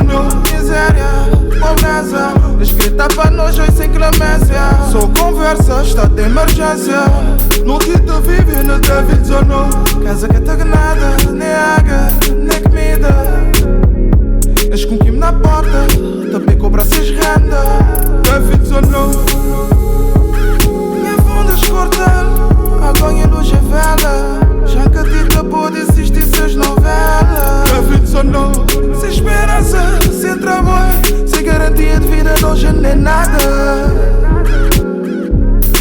desonou, miséria, pobreza, escrita para nós hoje sem clemência. Só conversa, estado de emergência. No Tito vive, no David desonou. Casa que tem nada, nem água, nem comida. És com quem na porta, também cobra seis renda. David desonou. Minha funda escorta, agora a luz é vela. Já que a Tita pode assistir seus novelas. David desonou. Sem esperança, sem trabalho, sem garantia de vida, hoje nem nada.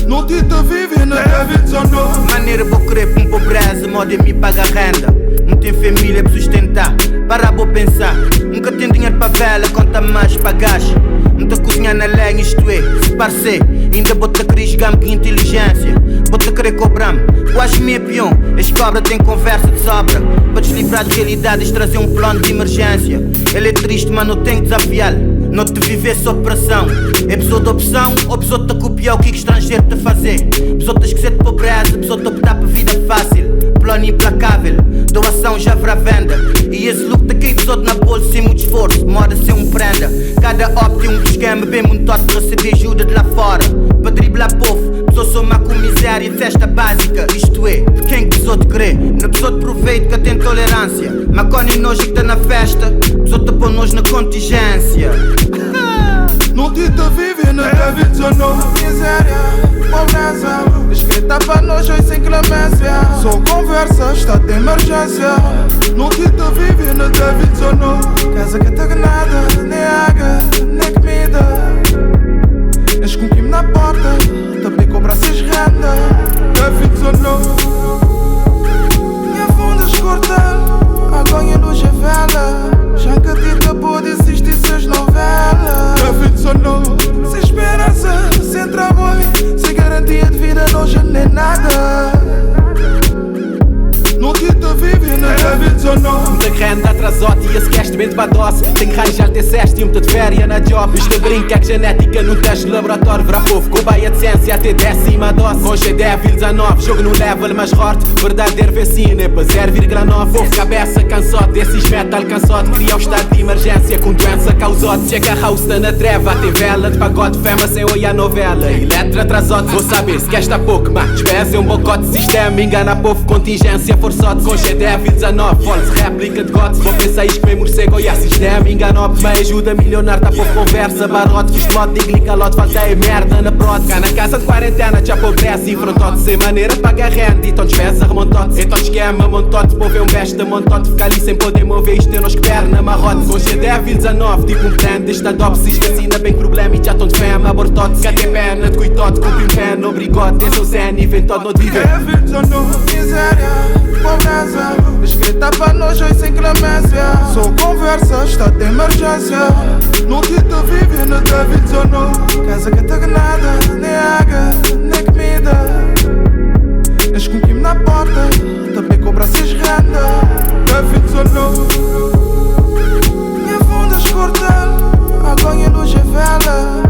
No Tito vive, no David desonou. Maneira vou querer com pobreza, modo de me pagar renda. Não tem família para sustentar, para vou pensar. Nunca tenho dinheiro para vela, conta mais para gajo. Não te cozinhar na lenha, isto é, se parecer. Ainda bota querer jogar-me com inteligência. Bota querer cobrar-me, quase me é peão. As cobras têm conversa de sobra. Para desligar de realidades, trazer um plano de emergência. Ele é triste, mas não tem que desafiá-lo. Não te viver só pressão. É pessoa de opção ou pessoa de copiar o que estrangeiro te fazer. Pessoa de esquecer de pobreza, pessoa de optar por vida fácil. Plano implacável, doação já para venda. E esse look te cai todo na bolsa sem muito esforço, moda sem um prenda. Cada op tem um esquema bem montado para receber ajuda de lá fora. Para driblar povo, pessoa soma com miséria e festa básica. Isto é, de quem pessoa de crer, na pessoa de proveito que tem tolerância. Macone nojo que tá na festa, pessoa te põe nojo na contingência. No Tito vive, no David desonou. Miséria, pobreza, escrita para nós hoje sem clemência. Só conversa, estado de emergência. No Tito vive, no David desonou. Casa que tem nada, nem água, nem comida. És com quem na porta, também cobra seis renda. David desonou. Minha funda escorta, agora a luz é vela. Já que a Tita pode assistir seus novelas. David desonou. Sem esperança, sem trabalho, sem garantia de vida, hoje nem nada. No Tito vive, no David desonou. Muita renda atrasote e esse cast vende para doce. Tem que arranjar ter ceste e muita de férias na job. Isto brinca que genética no teste de laboratório. Verá povo, cobaia de ciência até décima dose. Com G10, 19, jogo no level mais forte. Verdadeiro vecino é para 0,9. Povo cabeça cansote, esses metal cansote. Cria um estado de emergência com doença causote. Chega a house na treva, tem vela de pagode. Fema sem olhar novela, eletro atrasote. Vou saber se quer estar pouco, mas despesa é um bocote. Sistema engana povo, contingência forçote. Com G10, 19, false réplica de gods. Vou pensar isto bem morcego e a sistema enganope. Me ajuda a milionar, tá pouco conversa. Barote, fiz plot, digo-lhe calote. Falta é merda na prod. Cá na casa de quarentena, já pobreza e frontote. Sem maneira de pagar renda, então despesa remontote. Então esquema, montote, pô ver um besta montote. Ficar ali sem poder mover isto, eu não espero na marrote. Com G10, 19, tipo um brand. Este adopse, isto assina bem problema e já tão de fama, abortote. Cá tem perna de coitote, cumpre um pé no brigode. Tem seu zen e vem todo no viver. Miséria, pobreza, escrita para nós hoje sem clemência. Só conversa, estado de emergência. No Tito vive, no David desonou. Casa que tem nada, nem água, nem comida. És com quem na porta, também cobra seis renda. David desonou. Minha funda escorta, agora a luz é vela.